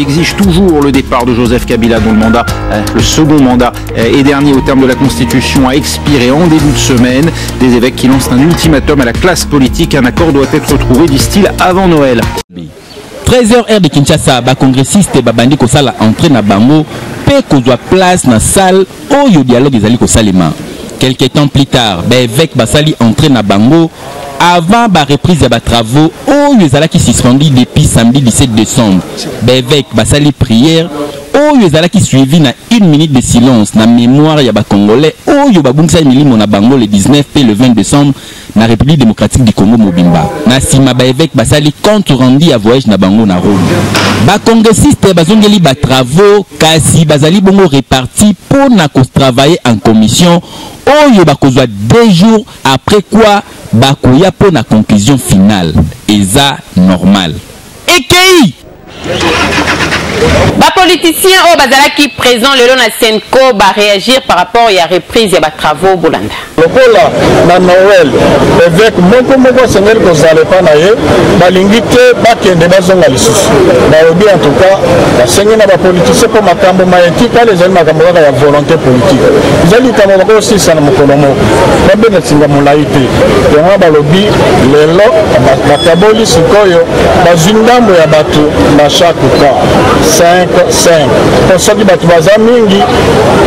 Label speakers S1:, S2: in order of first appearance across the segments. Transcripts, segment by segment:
S1: exige toujours le départ de Joseph Kabila, dont le second mandat et dernier au terme de la Constitution a expiré en début de semaine. Des évêques qui lancent un ultimatum à la classe politique. Un accord doit être trouvé, disent-ils, avant Noël.
S2: 13h heure de Kinshasa, ba congressiste babandi kosala entrée na bango pe kozwa place na salle oyo dialogue ezali kosalema. Quelques temps plus tard, ba évêque basali entrée na bango avant ba reprise ya ba travaux oyo ezalaki suspendu depuis samedi 17 décembre. Ba évêque basali prière oyo ezalaki suivi na 1 minute de silence na mémoire ya ba congolais oyo babungisa milimo na bango le 19 et le 20 décembre na République démocratique du Congo Mobimba. Na sima ba évêque basali compte rendu à voyage na bango na Rome. Ba congressiste bazongeli ba travaux kasi bazali bongo réparti pour na travailler en commission oyo bakozwa 2 jours après quoi bakoya pour na conclusion finale. Eza normal. EKI
S3: Les politiciens au Bazalaki présent le long à Senko va réagir par rapport à la reprise des travaux Bolanda.
S4: Lokola na Noël avec moko seigneur ko zale pa na ye balingite bakende bazonga lisusu. Na obi en tout cas la seigneur na ba politiciens pour makambo maetika les gens makambo ya volonté politique. Zali kama ko aussi sana mokolomo. Ba bena singa molaite. Donc ba lobi lelo bakaboli sikoyo bazindambo ya batu na chaque cas 5 pour ceux qui battu bazamingi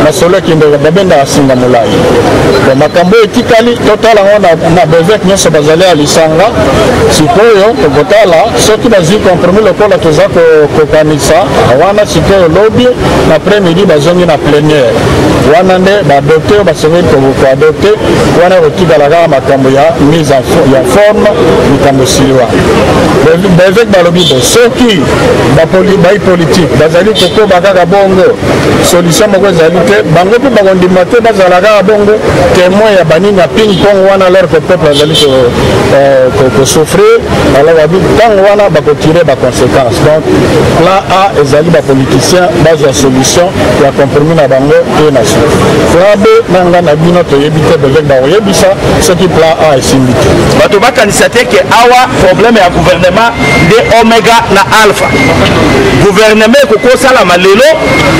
S4: na solo kinde babenda asinga molai. Makambo etikali total na bevek nyoso bazali alisanga sikoyo tokotala soki bazi compromis lokola toza kokanisa wana sikoyo lobby na après-midi bazongi na plénière wana nde badopte basengeli koadopte wana kotikalaka makambo ya mise en forme likambo siliwa bevek balobi bo soki bai politique bazali kokoba kaka bongo solution moko ezali te bango mpe bakondima te bazala kaka bongo témoin ya baninga ping pong wana alors que peuple azali souffrir alors babi ntango wana bakotire baconséquence donc plan A ezali bapoliticien bazwa solution ya compromis na bango te na su plan B nanga na bino toyebi te bevek bakoyebisa soki plan A esimbi te
S5: bato bakanisa te ke awa problème ya gouvernement nde omega na alpha gouvernement ekokosalama lelo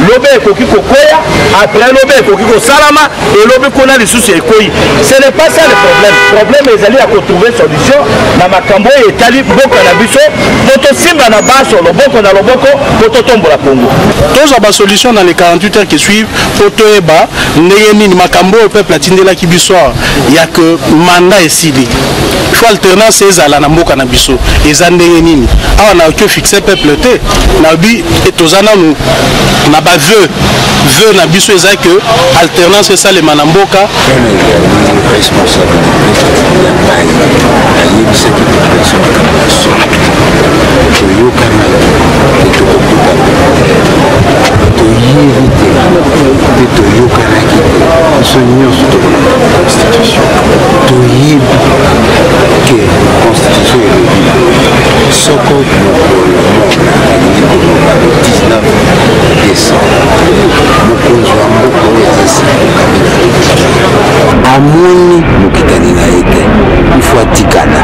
S5: lobe ekoki kokoya après lobe ekoki kosalama et lobe kona lisusu ekoyi. Ce n'est pas ça le problème ezali ya kotrouver solution na makambo etali boka na biso moto simba na baso loboko na loboko moto tombola Congo.
S6: Tous ba solution dans les 48 heures qui suivent poto eba ndenge nini makambo au peuple atindela ki biso ya que mandat esili. Il faut alternance ezala na mboka na biso eza ndenge nini awa na que fixer peuple te na bi etozana na ba vœu na biso eza que alternance esa le manamboka
S7: amoni mokitani na ete ifo atikala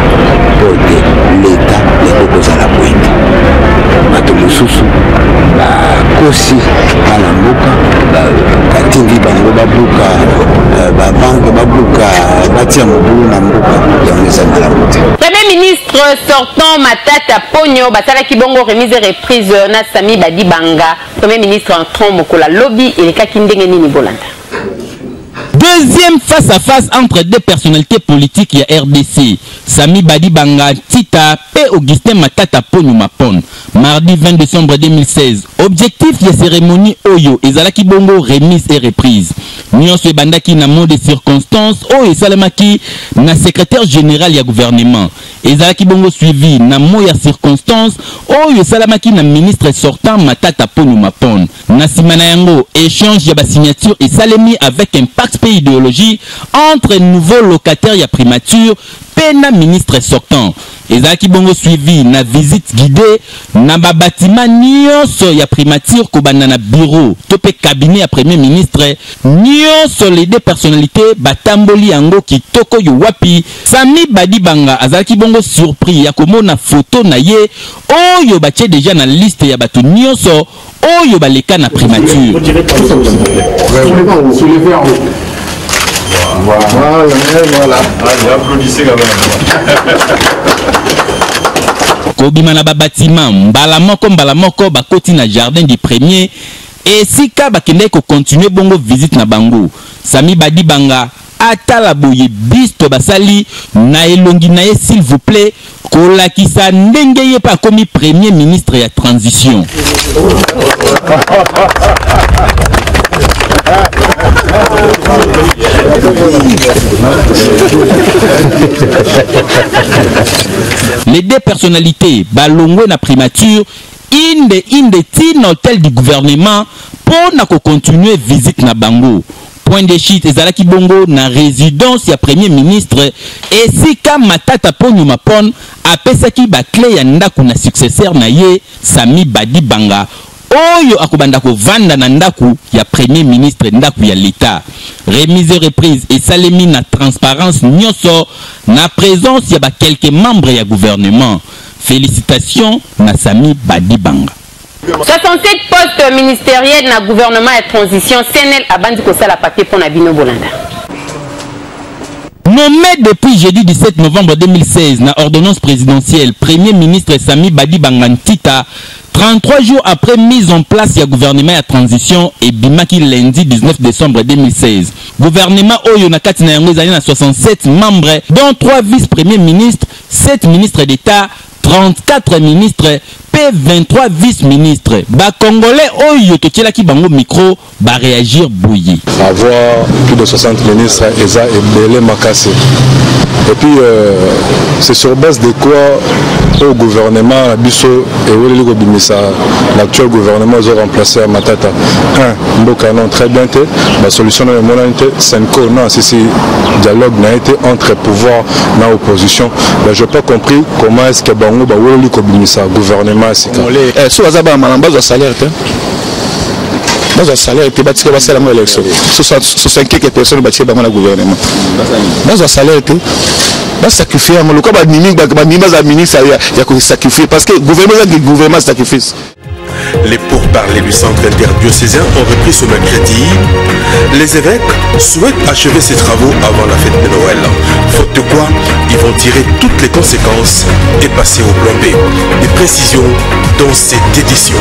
S7: pote leta ekokozala kwenda bato mosusu bakosi bana mboka katindi bango babuka babanke babuka batia mobulu na mboka yango eza malamu te.
S3: Premier ministre sortant Matata Ponyo basala kibongo remise et reprise na Sami Badi Banga. Premier ministre entrant mokola lobby et les kakindenge nini Bolanda.
S2: Deuxième face à face entre deux personnalités politiques ya RDC, Sami Badi Banga Tita et Augustin Matata Ponyo Mapon. Mardi 20 décembre 2016, objectif de cérémonie Oyo ezalaki bongo remise et reprise. Nyonso ebandaki na mot de circonstance Oyo esalemaki na secrétaire général ya gouvernement. Ezalaki bongo suivi na mot ya circonstance Oyo esalemaki na ministre sortant Matata Ponyo Mapon. Na simana yango échange ya ba signature esalemi avec un pacte idéologie entre nouveaux locataires ya primature pena ministre sortant. Ezaki bongo suivi na visite guidée na ba bâtiment nyonso ya primature kobanda na bureau topé cabinet ya premier ministre nyonso les deux personnalités batamboli yango kitoko yo wapi. Sami Badibanga azaki bongo surpris ya komona photo na ye oyo batie déjà na liste ya bato nyonso oyo baleka na primature.
S5: Voilà. Applaudissez quand même.
S2: Kobima na ba bâtiment mbala moko bakoti na jardin du premier et sika bakende ko continuer bongo visite na bango. Sami Badibanga atala boye bisto basali na elongi na ye s'il vous plaît kolakisa ndenge ye pa komi premier ministre ya transition. Les deux personnalités balongwe na primature inde tin hôtel du gouvernement pour na ko continuer visite na bango. Point de chute ezalaki bongo na résidence ya premier ministre et sika Matata Ponyo Mapon apesaki ba clé ya ndaku na successeur na ye Sami Badibanga oyo akobanda ko vanda na ndaku ya premier ministre ndaku ya l'état. Remise reprise et salemi na transparence nyonso na présence ya ba quelques membres ya gouvernement. Félicitations na Sami Badibanga.
S3: 67 postes ministériels na gouvernement et transition CNL abandi kosala papier pour na bino bolanda.
S2: Nommé depuis jeudi 17 novembre 2016 na ordonnance présidentielle, Premier ministre Sami Badibanga Ntita, 33 jours après mise en place du gouvernement à transition et bimaki lundi 19 décembre 2016. Gouvernement Oyo Nakati na yango ezali na 67 membres, dont 3 vice-premiers ministres, 7 ministres d'État, 34 ministres, P23 vice-ministres. Ba Congolais Oyo Totielaki bango micro, ba réagir bouilli.
S8: Avoir plus de 60 ministres, Eza et Belé Makassé. Et puis, c'est sur base de quoi au gouvernement, Bisso et l'actuel gouvernement, ils ont remplacé Matata. Un, Mbokanon, très bien, la solution de l'humanité, c'est non, si dialogue n'a été entre pouvoir et opposition. Je n'ai pas compris comment est-ce que Bango, le gouvernement, c'est quand même.
S5: Si vous avez un salaire, dans un salaire, il y a une élection. 65 personnes qui dans le gouvernement. Dans un salaire, il y a sacrifié. Parce que le gouvernement sacrifice.
S9: Les pourparlers du centre interdiocésain ont repris ce mercredi. Les évêques souhaitent achever ces travaux avant la fête de Noël. Faute de quoi, ils vont tirer toutes les conséquences et passer au plan B. Des précisions dans cette édition.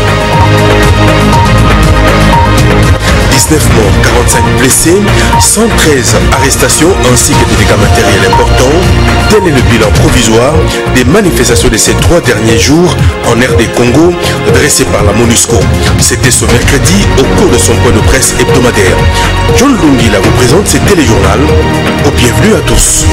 S9: 19 morts, 45 blessés, 113 arrestations ainsi que des dégâts matériels importants. Tel est le bilan provisoire des manifestations de ces 3 derniers jours en RD Congo dressé par la MONUSCO. C'était ce mercredi au cours de son point de presse hebdomadaire. John Lungila vous présente ce téléjournal. Bienvenue à tous.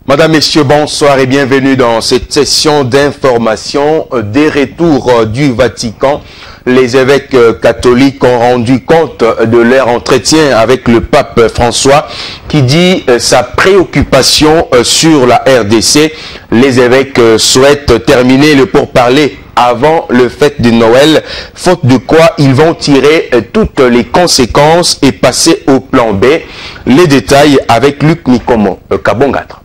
S10: Madame, Messieurs, bonsoir et bienvenue dans cette session d'information des retours du Vatican. Les évêques catholiques ont rendu compte de leur entretien avec le pape François qui dit sa préoccupation sur la RDC. Les évêques souhaitent terminer le pourparler avant le fête de Noël, faute de quoi ils vont tirer toutes les conséquences et passer au plan B. Les détails avec Luc Nikomo, Kabongatra.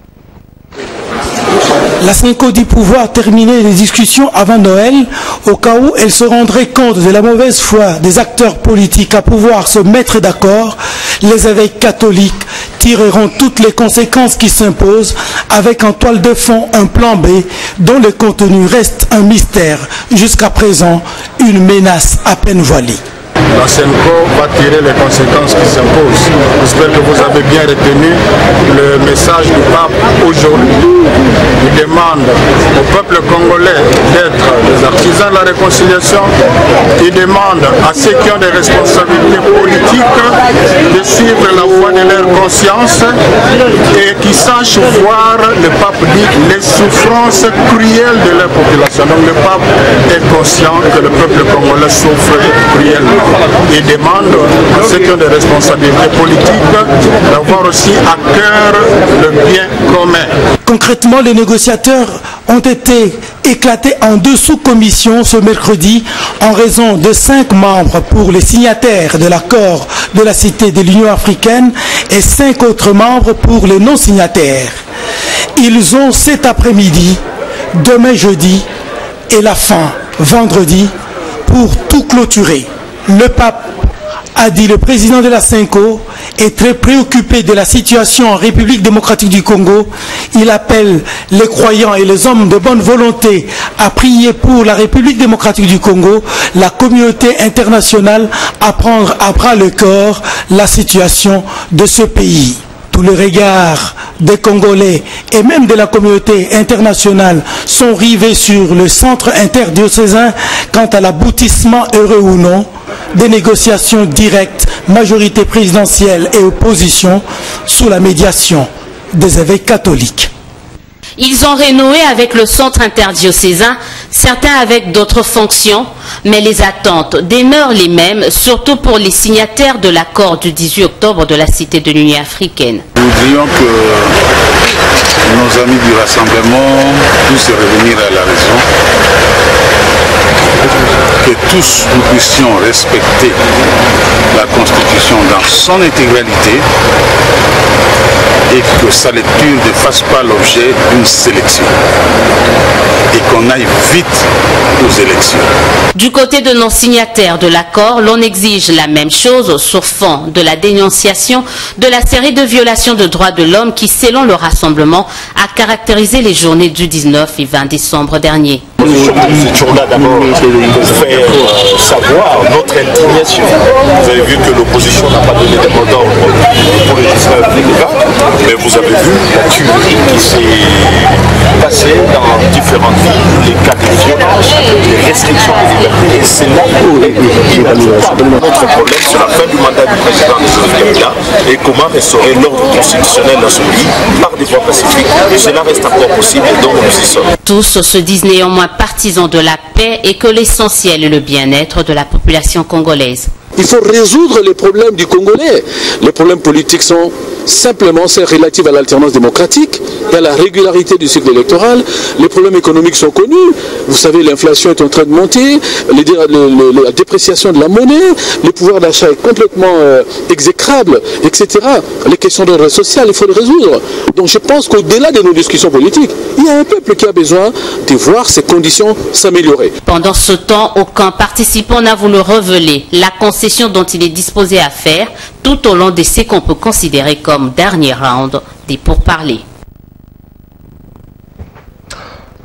S11: La Synco dit pouvoir terminer les discussions avant Noël, au cas où elle se rendrait compte de la mauvaise foi des acteurs politiques à pouvoir se mettre d'accord. Les évêques catholiques tireront toutes les conséquences qui s'imposent avec en toile de fond un plan B dont le contenu reste un mystère. Jusqu'à présent, une menace à peine voilée.
S4: La Synco va tirer les conséquences qui s'imposent. J'espère que vous avez bien retenu le message du pape aujourd'hui. Il demande au peuple congolais d'être des artisans de la réconciliation. Il demande à ceux qui ont des responsabilités politiques de suivre la voie de leur conscience et qui sachent voir, le pape dit, les souffrances cruelles de leur population. Donc le pape est conscient que le peuple congolais souffre cruellement. et demande à ceux qui ont des responsabilités politiques d'avoir aussi à cœur le bien commun.
S11: Concrètement, les négociateurs ont été éclatés en 2 sous-commissions ce mercredi en raison de 5 membres pour les signataires de l'accord de la Cité de l'Union africaine et 5 autres membres pour les non-signataires. Ils ont cet après-midi, demain jeudi et la fin vendredi pour tout clôturer. Le pape a dit le président de la CENCO est très préoccupé de la situation en République démocratique du Congo. Il appelle les croyants et les hommes de bonne volonté à prier pour la République démocratique du Congo, la communauté internationale à prendre à bras le corps la situation de ce pays. Tous les regards des Congolais et même de la communauté internationale sont rivés sur le centre interdiocésain quant à l'aboutissement, heureux ou non, des négociations directes, majorité présidentielle et opposition, sous la médiation des évêques catholiques.
S12: Ils ont renoué avec le centre interdiocésain, certains avec d'autres fonctions, mais les attentes demeurent les mêmes, surtout pour les signataires de l'accord du 18 octobre de la Cité de l'Union africaine.
S13: Nous voudrions que nos amis du rassemblement puissent revenir à la raison, que tous nous puissions respecter la Constitution dans son intégralité et que sa lecture ne fasse pas l'objet d'une sélection et qu'on aille vite aux élections.
S12: Du côté de nos signataires de l'accord, l'on exige la même chose sur fond de la dénonciation de la série de violations de droits de l'homme qui, selon le rassemblement, a caractérisé les journées du 19 et 20 décembre dernier.
S14: Nous étions là d'abord pour faire savoir notre indignation. Vous avez vu que l'opposition n'a pas donné de mot d'ordre pour le 19 et le 20, mais vous avez vu la tuerie qui s'est passée dans différentes villes, les cas de violence, les restrictions de liberté. Et c'est là où notre problème, c'est la fin du mandat du président Joseph Kabila et comment restaurer l'ordre constitutionnel dans ce pays par des voies pacifiques. Et cela reste encore possible et donc nous y sommes.
S12: Tous se disent néanmoins partisans de la paix et que l'essentiel est le bien-être de la population congolaise.
S15: Il faut résoudre les problèmes du Congolais. Les problèmes politiques sont simplement relatifs à l'alternance démocratique et à la régularité du cycle électoral. Les problèmes économiques sont connus. Vous savez, l'inflation est en train de monter, la dépréciation de la monnaie, le pouvoir d'achat est complètement exécrable, etc. Les questions d'ordre social, il faut les résoudre. Donc je pense qu'au-delà de nos discussions politiques, il y a un peuple qui a besoin de voir ses conditions s'améliorer.
S12: Pendant ce temps, aucun participant n'a voulu révéler la concession dont il est disposé à faire tout au long de ce qu'on peut considérer comme dernier round des pourparlers.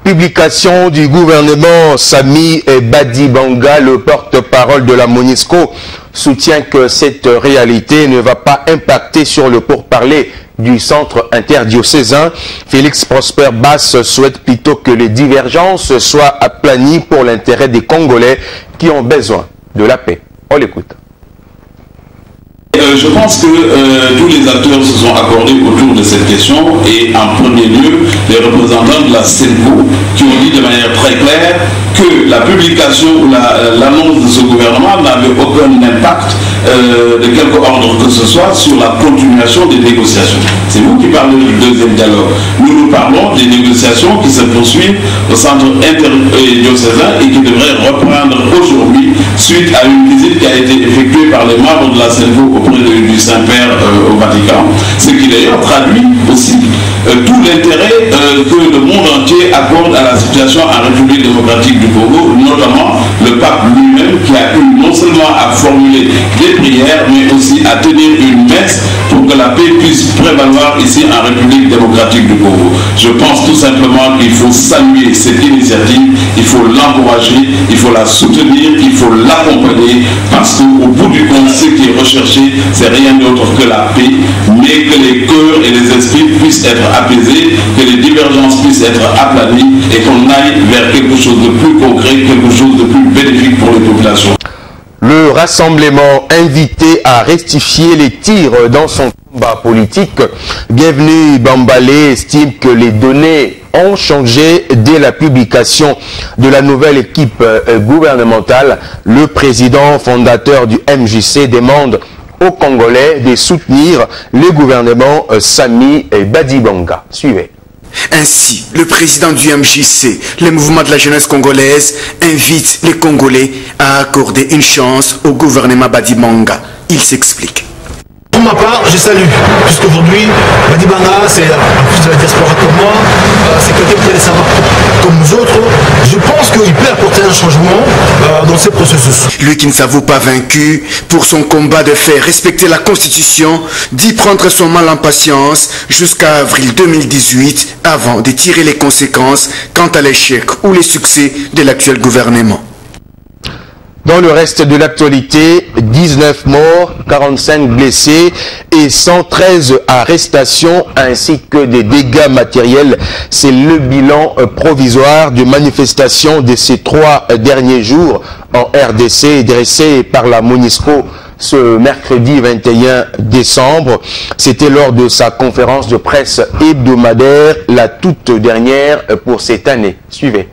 S10: Publication du gouvernement, Sami Badibanga, le porte-parole de la MONUSCO, soutient que cette réalité ne va pas impacter sur le pourparler du centre interdiocésain. Félix Prosper Basse souhaite plutôt que les divergences soient aplanies pour l'intérêt des Congolais qui ont besoin de la paix. On l'écoute.
S16: Je pense que tous les acteurs se sont accordés autour de cette question et en premier lieu les représentants de la CENCO qui ont dit de manière très claire que la publication ou l'annonce de ce gouvernement n'avait aucun impact de quelque ordre que ce soit sur la continuation des négociations. C'est vous qui parlez du deuxième dialogue. Nous parlons des négociations qui se poursuivent au centre interdiocésain et qui devraient reprendre aujourd'hui suite à une visite qui a été effectuée par les membres de la CENCO auprès du Saint-Père au Vatican, ce qui d'ailleurs traduit aussi tout l'intérêt que le monde entier accorde à la situation en République démocratique du Congo, notamment le pape lui-même qui a eu non seulement à formuler des prières, mais aussi à tenir une messe pour que la paix puisse prévaloir ici en République démocratique du Congo. Je pense tout simplement qu'il faut saluer cette initiative, il faut l'encourager, il faut la soutenir, il faut l'accompagner, parce qu'au bout du compte, ce qui est recherché, c'est rien d'autre que la paix, mais que les cœurs et les esprits puissent être apaisés, que les divergences puissent être aplanies et qu'on aille vers quelque chose de plus concret, quelque chose de plus bénéfique pour les populations.
S10: Le rassemblement invité à rectifier les tirs dans son combat politique, Bienvenue Bambalé estime que les données ont changé dès la publication de la nouvelle équipe gouvernementale. Le président fondateur du MJC demande aux Congolais de soutenir le gouvernement Sami Badibanga. Suivez.
S17: Ainsi, le président du MJC, le mouvement de la jeunesse congolaise, invite les Congolais à accorder une chance au gouvernement Badibanga. Il s'explique.
S18: Pour ma part, je salue, puisqu'aujourd'hui, Badibanga, c'est en plus de la diaspora comme moi, c'est quelqu'un qui a des savoirs comme nous autres. Je pense qu'il peut apporter un changement dans ces processus.
S17: Lui qui ne s'avoue pas vaincu pour son combat de faire respecter la Constitution, dit prendre son mal en patience jusqu'à avril 2018 avant de tirer les conséquences quant à l'échec ou les succès de l'actuel gouvernement.
S10: Dans le reste de l'actualité, 19 morts, 45 blessés et 113 arrestations ainsi que des dégâts matériels. C'est le bilan provisoire de manifestation de ces 3 derniers jours en RDC dressé par la MONUSCO ce mercredi 21 décembre. C'était lors de sa conférence de presse hebdomadaire, la toute dernière pour cette année. Suivez.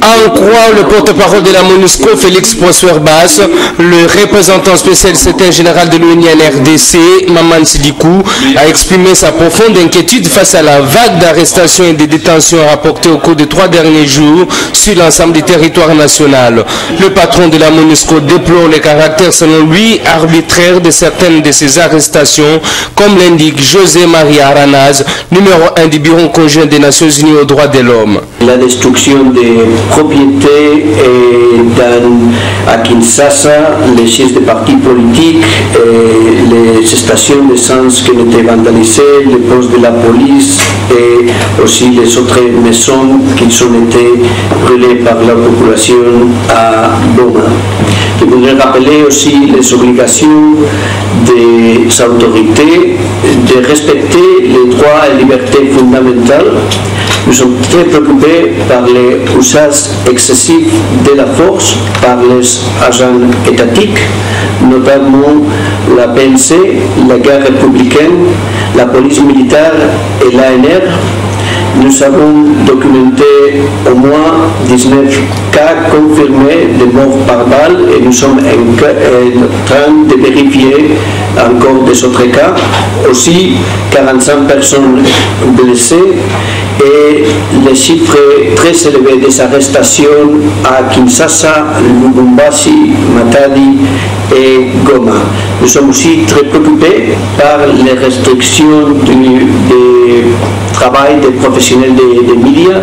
S19: En croit le porte-parole de la MONUSCO, Félix Prosper-Bass, le représentant spécial secrétaire général de l'ONU en RDC, Maman Sidikou, a exprimé sa profonde inquiétude face à la vague d'arrestations et de détentions rapportées au cours des 3 derniers jours sur l'ensemble du territoire national. Le patron de la MONUSCO déplore le caractère, selon lui, arbitraire de certaines de ces arrestations, comme l'indique José Maria Aranaz, numéro 1 du Bureau conjoint des Nations Unies aux droits de l'homme.
S20: La destruction des propriétés à Kinshasa, les sièges des partis politiques, les stations d'essence qui ont été vandalisées, les postes de la police et aussi les autres maisons qui ont été brûlées par la population à Goma. Je voudrais rappeler aussi les obligations des autorités de respecter les droits et libertés fondamentales. Nous sommes très préoccupés par l'usage excessif de la force par les agents étatiques, notamment la PNC, la garde républicaine, la police militaire et l'ANR. Nous avons documenté au moins 19 cas confirmés de morts par balle et nous sommes en train de vérifier encore des autres cas. Aussi 45 personnes blessées et les chiffres très élevés des arrestations à Kinshasa, Lubumbashi, Matadi et Goma. Nous sommes aussi très préoccupés par les restrictions du travail des professionnels des médias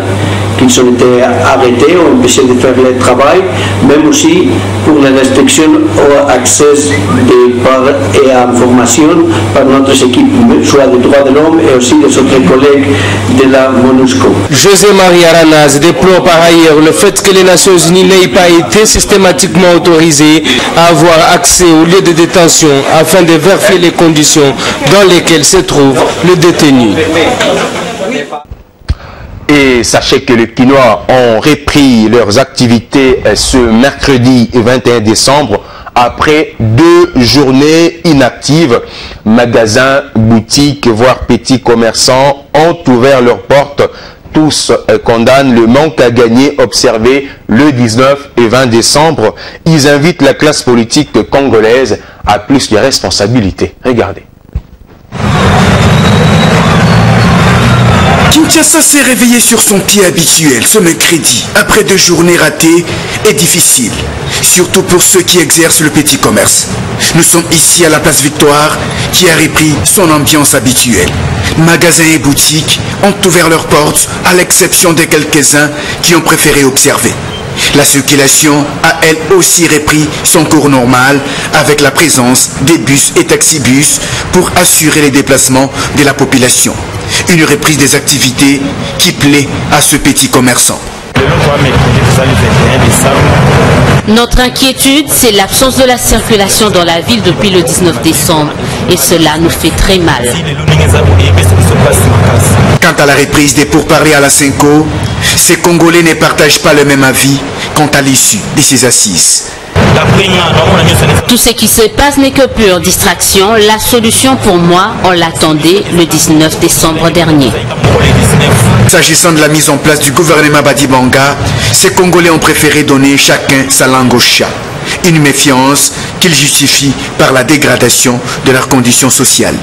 S20: qui ont été arrêtés ou empêchés de faire leur travail, même aussi pour les restrictions au accès et à l'information par notre équipe, soit des droits de l'homme et aussi des autres collègues de la MONUSCO.
S19: José Maria Aranaz déplore par ailleurs le fait que les Nations Unies n'aient pas été systématiquement autorisées à avoir accès aux lieux de détention afin de vérifier les conditions dans lesquelles se trouvent les détenus.
S10: Et sachez que les Quinois ont repris leurs activités ce mercredi 21 décembre après 2 journées inactives. Magasins, boutiques, voire petits commerçants ont ouvert leurs portes. Tous condamnent le manque à gagner observé le 19 et 20 décembre. Ils invitent la classe politique congolaise à plus de responsabilités. Regardez.
S17: Kinshasa s'est réveillé sur son pied habituel ce mercredi, après 2 journées ratées et difficiles, surtout pour ceux qui exercent le petit commerce. Nous sommes ici à la place Victoire, qui a repris son ambiance habituelle. Magasins et boutiques ont ouvert leurs portes, à l'exception de quelques-uns qui ont préféré observer. La circulation a elle aussi repris son cours normal avec la présence des bus et taxibus pour assurer les déplacements de la population. Une reprise des activités qui plaît à ce petit commerçant.
S12: Notre inquiétude, c'est l'absence de la circulation dans la ville depuis le 19 décembre. Et cela nous fait très mal.
S17: Quant à la reprise des pourparlers à la Senko, ces Congolais ne partagent pas le même avis quant à l'issue de ces assises.
S12: Tout ce qui se passe n'est que pure distraction. La solution pour moi, on l'attendait le 19 décembre dernier.
S17: S'agissant de la mise en place du gouvernement Badibanga, ces Congolais ont préféré donner chacun sa langue au chat. Une méfiance qu'ils justifient par la dégradation de leurs conditions sociales.